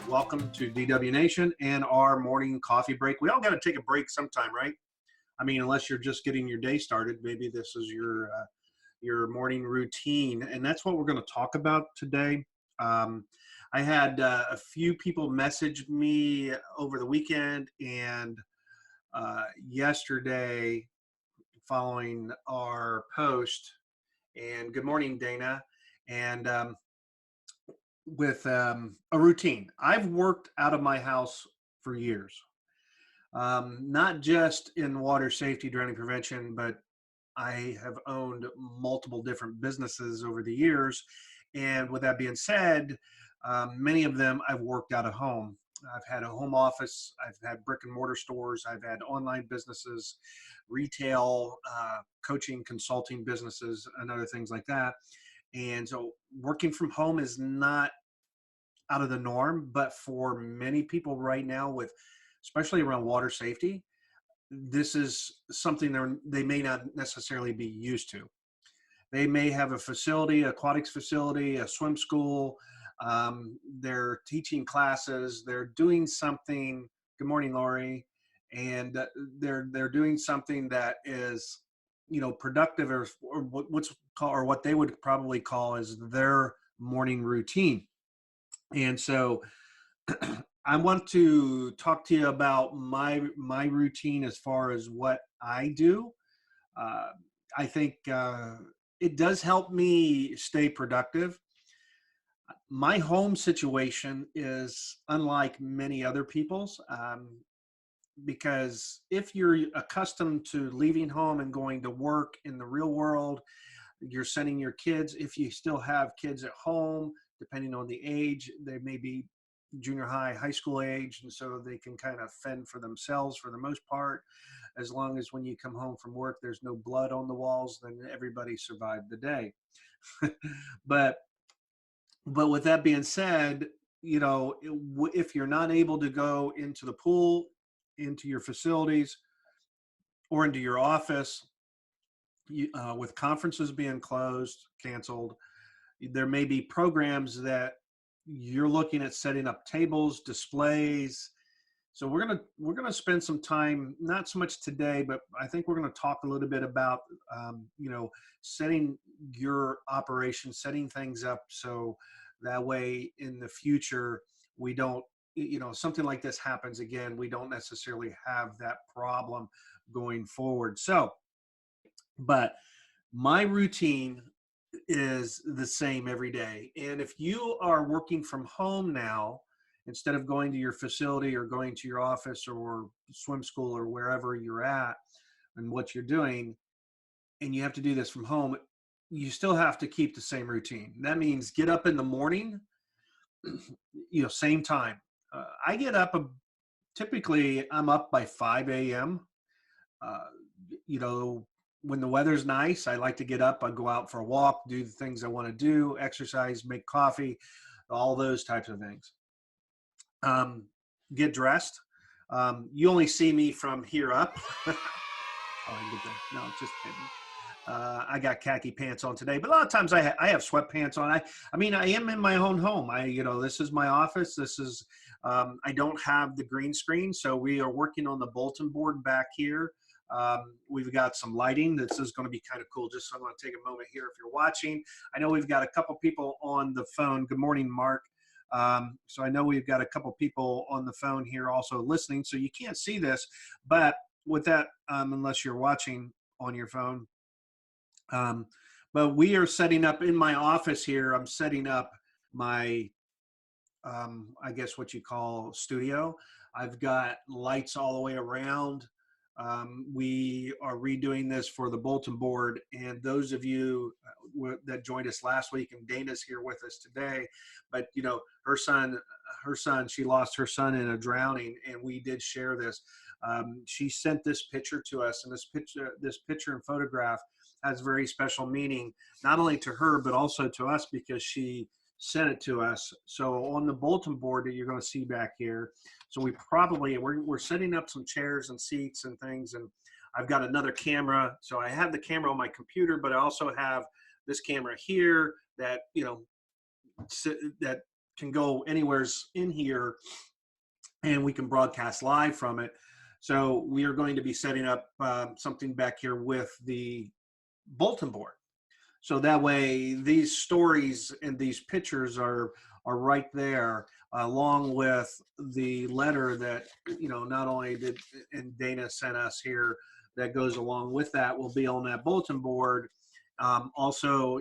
Welcome to DW Nation and our morning coffee break. We all got to take a break sometime, right? I mean, unless you're just getting your day started, maybe this is your morning routine, and that's what we're going to talk about today. Um, I had a few people message me over the weekend and yesterday following our post. And good morning, Dana. And with a routine. I've worked out of my house for years, not just in water safety, drowning prevention, but I have owned multiple different businesses over the years. And with that being said, many of them I've worked out of home. I've had a home office, I've had brick and mortar stores, I've had online businesses, retail, coaching, consulting businesses, and other things like that. And so working from home is not out of the norm, but for many people right now, with especially around water safety, this is something they may not necessarily be used to. They may have a facility, aquatics facility, a swim school. They're teaching classes. They're doing something. Good morning, Lori. And they're doing something that is, productive, or what's called, or what they would probably call as their morning routine. And so I want to talk to you about my routine as far as what I do. Uh, I think it does help me stay productive. My home situation is unlike many other people's, because if you're accustomed to leaving home and going to work in the real world, you're sending your kids, if you still have kids at home, depending on the age, they may be junior high, high school age, and so they can kind of fend for themselves for the most part. As long as when you come home from work, there's no blood on the walls, then everybody survived the day. but but with that being said, if you're not able to go into the pool, into your facilities, or into your office, with conferences being closed, canceled, there may be programs that you're looking at setting up tables, displays. So we're gonna spend some time, not so much today, but I think we're gonna talk a little bit about setting your operation, setting things up so that way in the future we don't, something like this happens again, we don't necessarily have that problem going forward. So, but my routine is the same every day. And if you are working from home now, instead of going to your facility or going to your office or swim school or wherever you're at and what you're doing, and you have to do this from home, you still have to keep the same routine. That means get up in the morning, same time. I get up, typically I'm up by 5 a.m. Uh, you know, when the weather's nice, I like to get up, I go out for a walk, do the things I want to do, exercise, make coffee, all those types of things. Get dressed. You only see me from here up. Oh, I get that. No, just kidding. I got khaki pants on today, but a lot of times I have sweatpants on. I mean, I am in my own home. This is my office. I don't have the green screen, so we are working on the bulletin board back here. We've got some lighting. This is going to be kind of cool. Just so I'm going to take a moment here if you're watching. I know we've got a couple people on the phone. Good morning, Mark. So I know we've got a couple people on the phone here also listening. So you can't see this, but with that, unless you're watching on your phone. But we are setting up in my office here. I'm setting up my, I guess what you call studio. I've got lights all the way around. We are redoing this for the bulletin board, and those of you that joined us last week, and Dana's here with us today, but her son, she lost her son in a drowning, and we did share this. She sent this picture to us, and this picture and photograph has very special meaning, not only to her, but also to us, because she sent it to us. So on the bulletin board that you're going to see back here, so we're setting up some chairs and seats and things, and I've got another camera. So I have the camera on my computer, but I also have this camera here that that can go anywheres in here, and we can broadcast live from it. So we are going to be setting up something back here with the bulletin board. So that way these stories and these pictures are right there, along with the letter that, not only did and Dana sent us here, that goes along with that will be on that bulletin board. Also,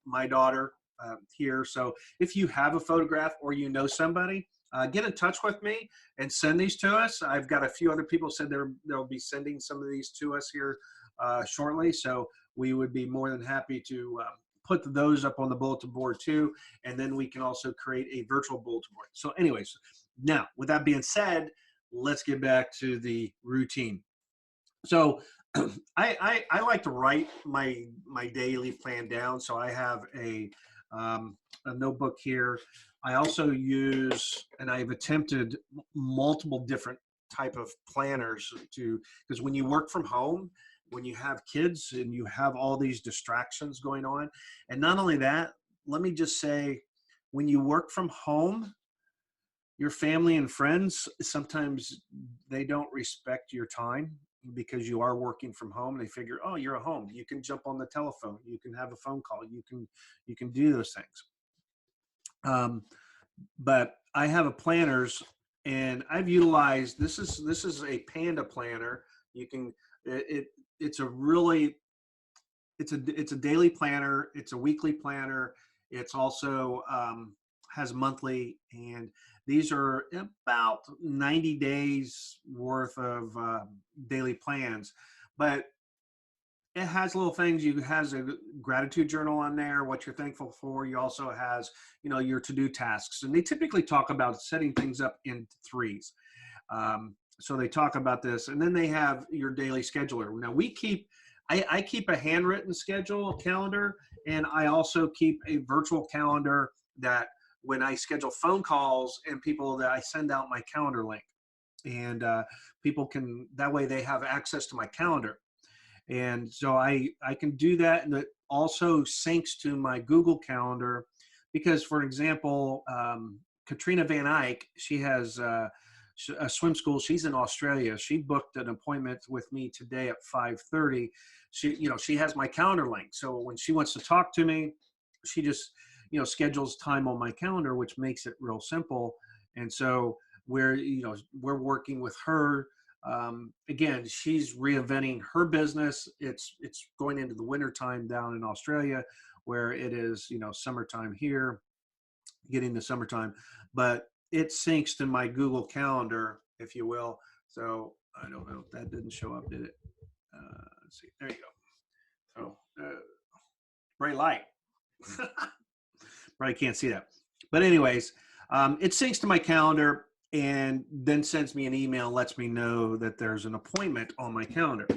my daughter here. So if you have a photograph or somebody, get in touch with me and send these to us. I've got a few other people said they'll be sending some of these to us here shortly. So we would be more than happy to put those up on the bulletin board too. And then we can also create a virtual bulletin board. So anyways, now with that being said, let's get back to the routine. So I like to write my daily plan down. So I have a notebook here. I also use, and I've attempted multiple different type of planners because when you work from home, when you have kids and you have all these distractions going on, and not only that, let me just say, when you work from home, your family and friends, sometimes they don't respect your time because you are working from home. They figure, oh, you're at home. You can jump on the telephone. You can have a phone call. You can do those things. But I have a planners, and I've utilized, this is a Panda planner. You can, it's a daily planner. It's a weekly planner. It's also has monthly, and these are about 90 days worth of daily plans. But it has little things. You has a gratitude journal on there, what you're thankful for. You also has, your to-do tasks, and they typically talk about setting things up in threes. So they talk about this, and then they have your daily scheduler. Now I keep a handwritten schedule calendar, and I also keep a virtual calendar that when I schedule phone calls and people, that I send out my calendar link, and people can, that way they have access to my calendar. And so I can do that. And it also syncs to my Google Calendar because, for example, Katrina Van Eyck, she has a swim school. She's in Australia. She booked an appointment with me today at 5:30. She has my calendar link. So when she wants to talk to me, she just, schedules time on my calendar, which makes it real simple. And so we're working with her. Again, she's reinventing her business. It's going into the winter time down in Australia, where it is, summertime here, getting the summertime, but it syncs to my Google Calendar, if you will. So I don't know if that didn't show up, did it? Let's see. There you go. So bright light. Probably can't see that. But anyways, it syncs to my calendar and then sends me an email, lets me know that there's an appointment on my calendar.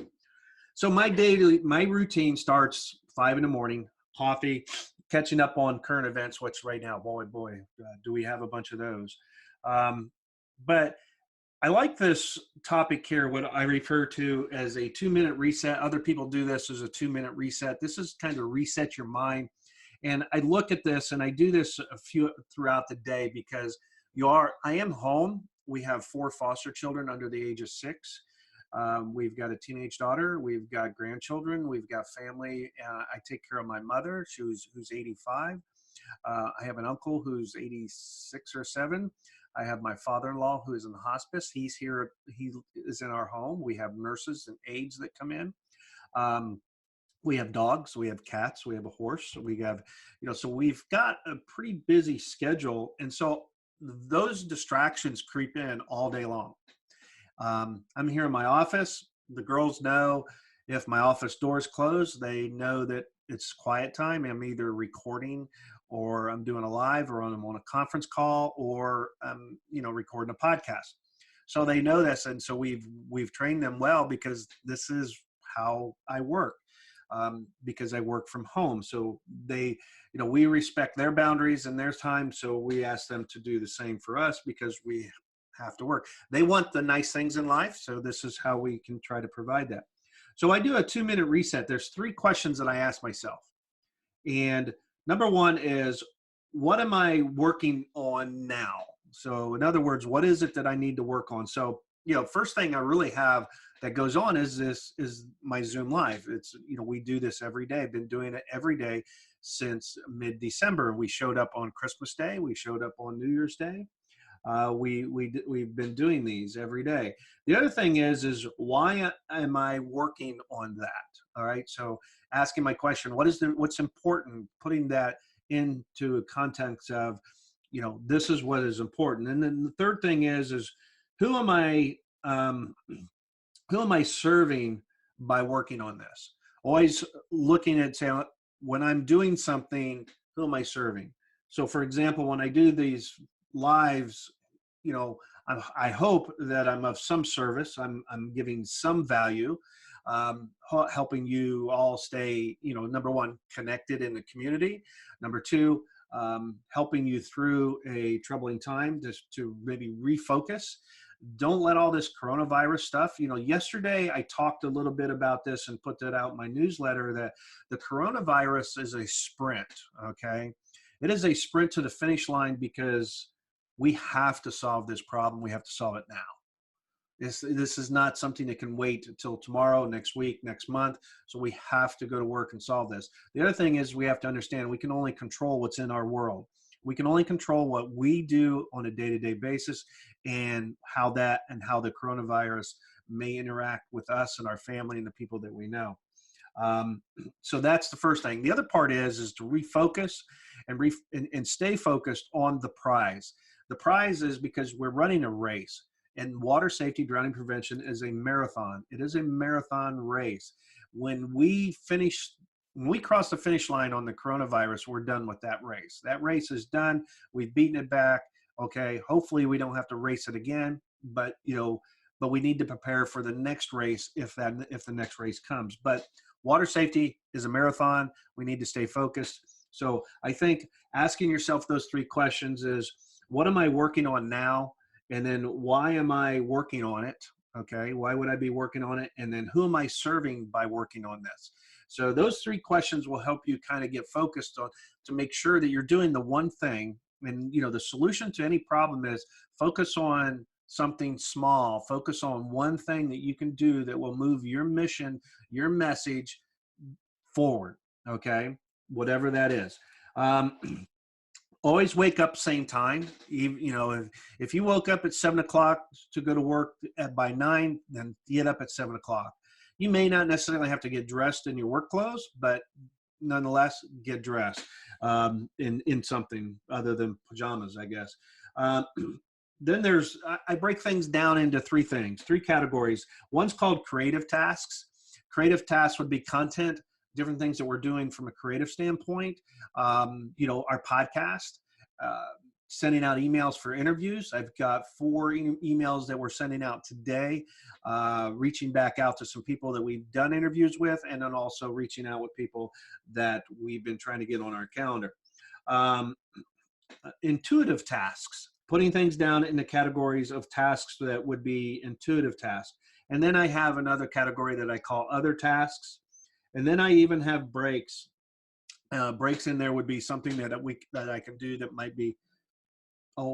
So my routine starts 5 in the morning, coffee, catching up on current events, which right now, boy, do we have a bunch of those. But I like this topic here, what I refer to as a 2-minute reset. Other people do this as a 2-minute reset. This is kind of reset your mind. And I look at this, and I do this a few throughout the day because I am home. We have 4 foster children under the age of 6. We've got a teenage daughter. We've got grandchildren. We've got family. I take care of my mother, who's 85. I have an uncle who's 86 or 7. I have my father-in-law who is in the hospice. He's here. He is in our home. We have nurses and aides that come in. We have dogs, we have cats, we have a horse, we have, so we've got a pretty busy schedule. And so those distractions creep in all day long. I'm here in my office. The girls know if my office door is closed, they know that it's quiet time. I'm either recording, or I'm doing a live, or I'm on a conference call, or I'm, recording a podcast. So they know this. And so we've trained them well, because this is how I work. Because I work from home. So they, we respect their boundaries and their time. So we ask them to do the same for us, because we have to work. They want the nice things in life. So this is how we can try to provide that. So I do a 2-minute reset. There's 3 questions that I ask myself. And number 1 is, what am I working on now? So in other words, what is it that I need to work on? So, first thing I really have that goes on is my Zoom Live. It's, we do this every day. I've been doing it every day since mid-December. We showed up on Christmas Day. We showed up on New Year's Day. We've been doing these every day. The other thing is why am I working on that? All right. So asking my question, what's important, putting that into a context of, this is what is important. And then the third thing is who am I, who am I serving by working on this? Always looking at, say, when I'm doing something, who am I serving? So for example, when I do these lives, I hope that I'm of some service. I'm giving some value, helping you all stay, number one, connected in the community. Number two, helping you through a troubling time just to maybe refocus. Don't let all this coronavirus stuff, yesterday I talked a little bit about this and put that out in my newsletter, that the coronavirus is a sprint. Okay. It is a sprint to the finish line because we have to solve this problem. We have to solve it now. This is not something that can wait until tomorrow, next week, next month. So we have to go to work and solve this. The other thing is we have to understand we can only control what's in our world. We can only control what we do on a day-to-day basis, and how the coronavirus may interact with us and our family and the people that we know. So that's the first thing. The other part is to refocus and stay focused on the prize. The prize is because we're running a race, and water safety drowning prevention is a marathon. It is a marathon race. When we cross the finish line on the coronavirus, we're done with that race. That race is done. We've beaten it back. Okay. Hopefully we don't have to race it again, but we need to prepare for the next race if the next race comes. But water safety is a marathon. We need to stay focused. So I think asking yourself those three questions is, what am I working on now? And then why am I working on it? Okay. Why would I be working on it? And then who am I serving by working on this? So those three questions will help you kind of get focused on, to make sure that you're doing the one thing. And, the solution to any problem is focus on something small, focus on one thing that you can do that will move your mission, your message forward. Okay. Whatever that is. Always wake up same time. If you woke up at 7 o'clock to go to work by 9, then get up at 7 o'clock. You may not necessarily have to get dressed in your work clothes, but nonetheless, get dressed in something other than pajamas, I guess. Then I break things down into three categories. One's called creative tasks. Creative tasks would be content, different things that we're doing from a creative standpoint. Our podcast, sending out emails for interviews. I've got 4 emails that we're sending out today, reaching back out to some people that we've done interviews with, and then also reaching out with people that we've been trying to get on our calendar. Intuitive tasks, putting things down in the categories of tasks that would be intuitive tasks. And then I have another category that I call other tasks. And then I even have breaks. Breaks in there would be something that I can do that might be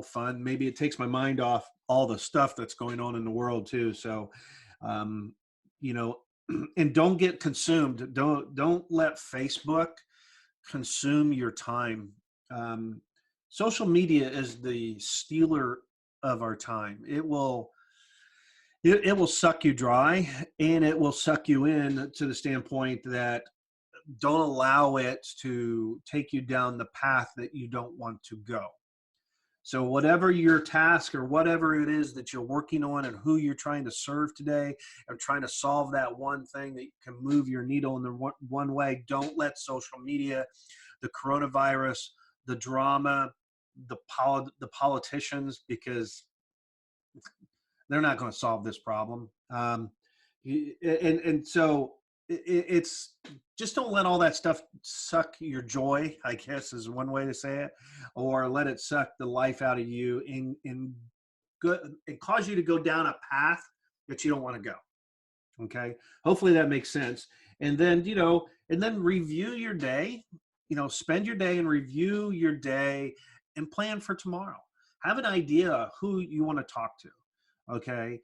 fun. Maybe it takes my mind off all the stuff that's going on in the world too. So, and don't get consumed. Don't let Facebook consume your time. Social media is the stealer of our time. It will suck you dry, and it will suck you in to the standpoint that don't allow it to take you down the path that you don't want to go. So whatever your task or whatever it is that you're working on and who you're trying to serve today and trying to solve that one thing that can move your needle in the one way, don't let social media, the coronavirus, the drama, the politicians, because they're not going to solve this problem. So it's just, don't let all that stuff suck your joy, I guess is one way to say it, or let it suck the life out of you and cause you to go down a path that you don't want to go. Okay. Hopefully that makes sense. And then, review your day. spend your day and review your day and plan for tomorrow. Have an idea who you want to talk to. Okay.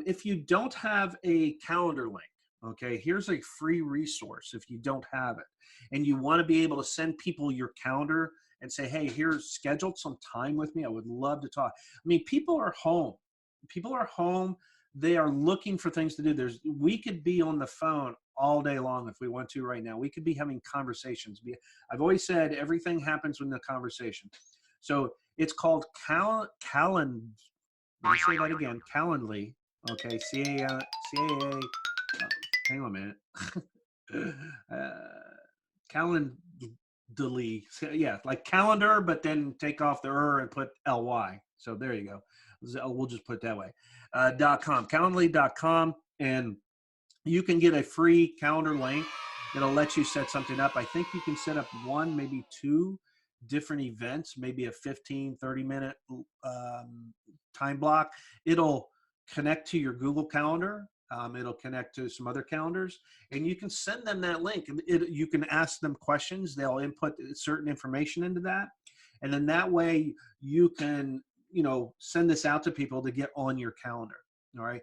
If you don't have a calendar link, okay, here's a free resource if you don't have it and you want to be able to send people your calendar and say, hey, here's scheduled some time with me. I would love to talk. I mean, people are home. People are home. They are looking for things to do. We could be on the phone all day long if we want to right now. We could be having conversations. I've always said everything happens in the conversation. So it's called Calendly. Let me say that again. Calendly. Okay. C-A-A. Hang on a minute. Calendly. So, yeah, like calendar, but then take off the and put ly. So there you go. We'll just put it that way. .com. Calendly.com. And you can get a free calendar link. It'll let you set something up. I think you can set up one, maybe two different events, maybe a 15, 30-minute time block. It'll connect to your Google Calendar. It'll connect to some other calendars, and you can send them that link. You can ask them questions. They'll input certain information into that, and then that way you can, send this out to people to get on your calendar. All right.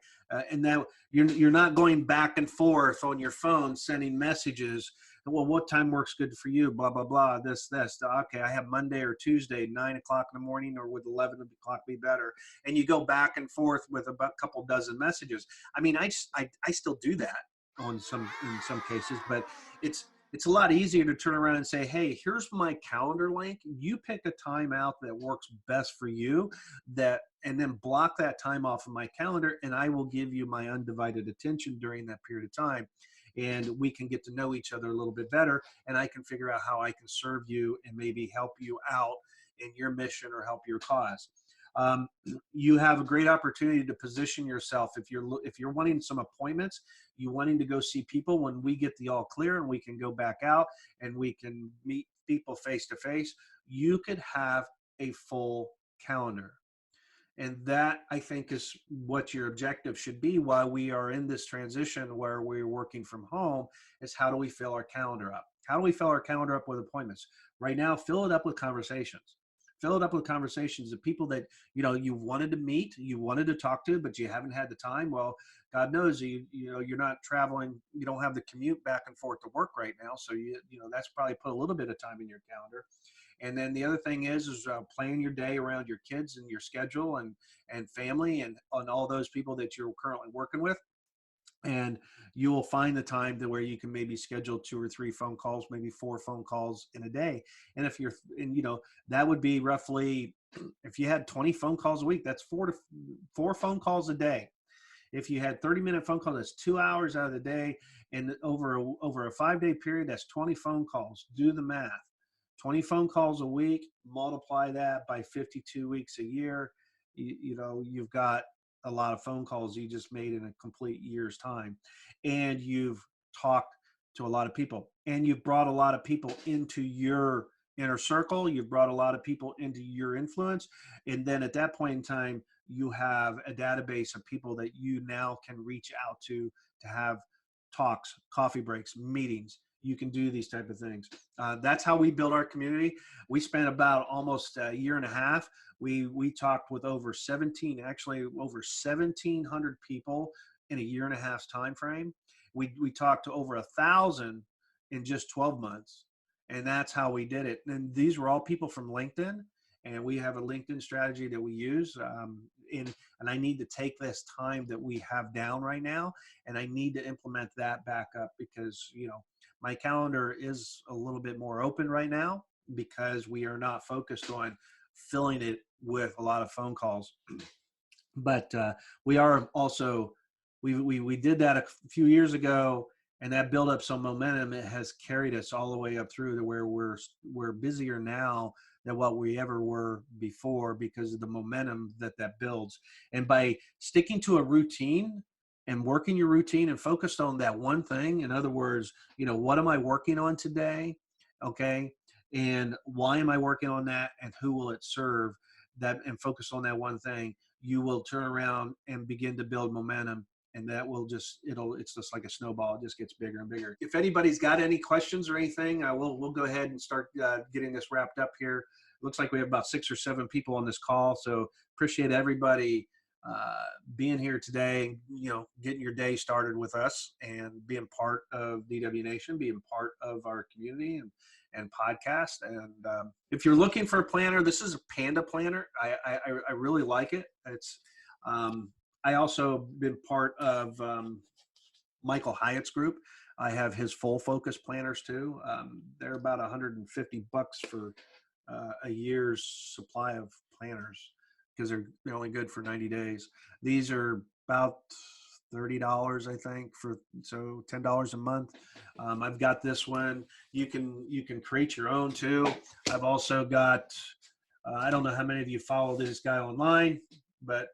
And now you're not going back and forth on your phone sending messages. Well, what time works good for you? Blah, blah, blah. This. Okay, I have Monday or Tuesday, 9 o'clock in the morning, or would 11 o'clock be better? And you go back and forth with about a couple dozen messages. I mean, I still do that in some cases, but it's a lot easier to turn around and say, hey, here's my calendar link. You pick a time out that works best for you, and then block that time off of my calendar, and I will give you my undivided attention during that period of time. And we can get to know each other a little bit better, and I can figure out how I can serve you and maybe help you out in your mission or help your cause. You have a great opportunity to position yourself if you're wanting some appointments, you wanting to go see people. When we get the all clear and we can go back out and we can meet people face to face, you could have a full calendar. And that, I think, is what your objective should be while we are in this transition where we're working from home, is how do we fill our calendar up? How do we fill our calendar up with appointments? Right now, fill it up with conversations. Fill it up with conversations of people that, you wanted to meet, you wanted to talk to, but you haven't had the time. Well, God knows you're not traveling, you don't have the commute back and forth to work right now. So that's probably put a little bit of time in your calendar. And then the other thing is plan your day around your kids and your schedule and family and on all those people that you're currently working with. And you will find the time to where you can maybe schedule 2 or 3 phone calls, maybe 4 phone calls in a day. And that would be roughly, if you had 20 phone calls a week, that's 4 phone calls a day. If you had 30-minute phone calls, that's 2 hours out of the day. And over a 5-day period, that's 20 phone calls. Do the math. 20 phone calls a week, multiply that by 52 weeks a year. You've got a lot of phone calls you just made in a complete year's time. And you've talked to a lot of people, and you've brought a lot of people into your inner circle. You've brought a lot of people into your influence. And then at that point in time, you have a database of people that you now can reach out to have talks, coffee breaks, meetings. You can do these type of things. That's how we build our community. We spent about almost a year and a half. We talked with over 1,700 people in a year and a half's time frame. We talked to over 1,000 in just 12 months. And that's how we did it. And these were all people from LinkedIn. And we have a LinkedIn strategy that we use. And I need to take this time that we have down right now, and I need to implement that back up because, my calendar is a little bit more open right now because we are not focused on filling it with a lot of phone calls. But we are also, we did that a few years ago, and that built up some momentum. It has carried us all the way up through to where we're busier now than what we ever were before because of the momentum that builds. And by sticking to a routine and working your routine and focused on that one thing, in other words, what am I working on today? Okay. And why am I working on that? And who will it serve? That, and focus on that one thing, you will turn around and begin to build momentum. and that will just, it's just like a snowball. It just gets bigger and bigger. If anybody's got any questions or anything, we'll go ahead and start getting this wrapped up here. It looks like we have about 6 or 7 people on this call. So appreciate everybody being here today, getting your day started with us and being part of DW Nation, being part of our community and podcast. And if you're looking for a planner, this is a Panda planner. I really like it. It's I also been part of Michael Hyatt's group. I have his full focus planners too. They're about $150 for a year's supply of planners, because they're only good for 90 days. These are about $30, I think, so $10 a month. I've got this one. You can create your own too. I've also got, I don't know how many of you follow this guy online, but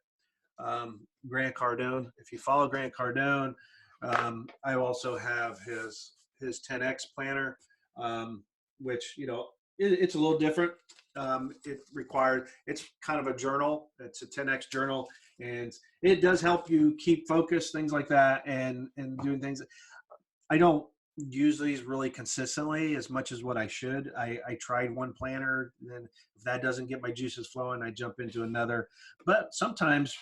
Grant Cardone. If you follow Grant Cardone, I also have his 10X planner, which, it's a little different. It's kind of a journal. It's a 10X journal, and it does help you keep focus, things like that, and doing things. I don't use these really consistently as much as what I should. I tried one planner, then if that doesn't get my juices flowing, I jump into another. But sometimes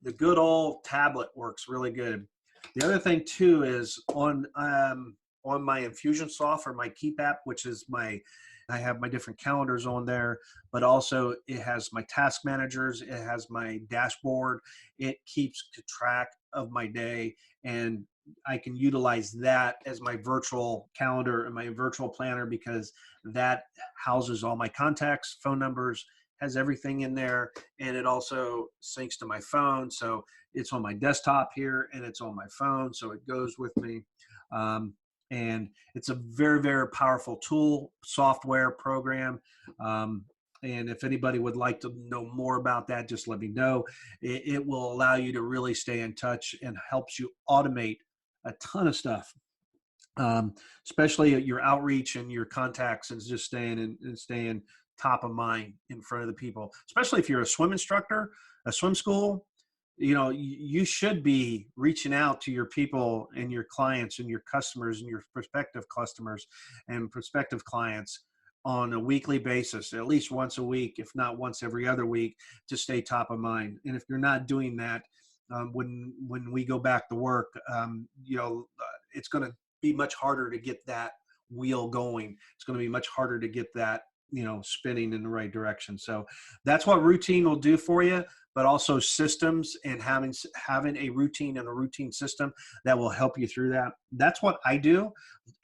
the good old tablet works really good. The other thing too is on my Infusionsoft or my Keep app, which is I have my different calendars on there, but also it has my task managers. It has my dashboard. It keeps track of my day, and I can utilize that as my virtual calendar and my virtual planner, because that houses all my contacts, phone numbers, has everything in there, and it also syncs to my phone. So it's on my desktop here and it's on my phone, so it goes with me. And it's a very, very powerful tool, software program. And if anybody would like to know more about that, just let me know. It will allow you to really stay in touch and helps you automate a ton of stuff, especially your outreach and your contacts, and just staying top of mind in front of the people. Especially if you're a swim instructor, a swim school, you should be reaching out to your people and your clients and your customers and your prospective customers and prospective clients on a weekly basis, at least once a week, if not once every other week, to stay top of mind. And if you're not doing that, when we go back to work, it's going to be much harder to get that wheel going. It's going to be much harder to get that spinning in the right direction. So that's what routine will do for you, but also systems, and having a routine and a routine system that will help you through that. That's what I do.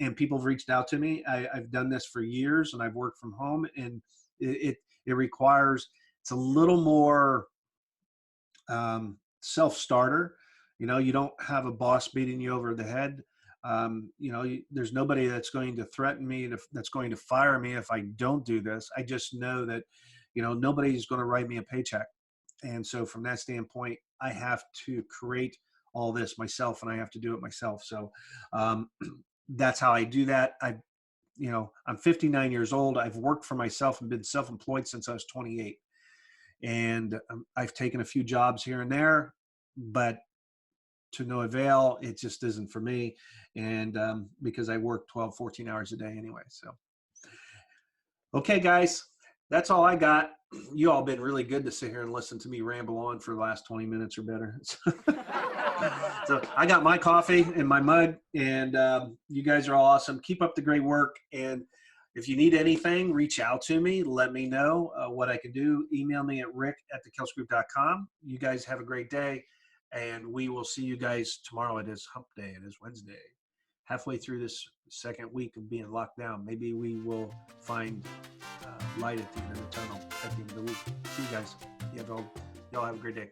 And people have reached out to me. I've done this for years, and I've worked from home, and it requires, it's a little more self-starter. You don't have a boss beating you over the head. There's nobody that's going to threaten me, that's going to fire me if I don't do this. I just know that, nobody's going to write me a paycheck. And so from that standpoint, I have to create all this myself, and I have to do it myself. So that's how I do that. I'm 59 years old. I've worked for myself and been self-employed since I was 28. And I've taken a few jobs here and there, but to no avail. It just isn't for me. And because I work 12, 14 hours a day anyway. So, okay, guys, that's all I got. You all been really good to sit here and listen to me ramble on for the last 20 minutes or better. So I got my coffee in my mug, and you guys are all awesome. Keep up the great work. And if you need anything, reach out to me. Let me know what I can do. Email me at rick@thekelsgroup.com. You guys have a great day, and we will see you guys tomorrow. It is hump day. It is Wednesday. Halfway through this second week of being locked down, maybe we will find light at the end of the tunnel at the end of the week. See you guys. Y'all have a great day.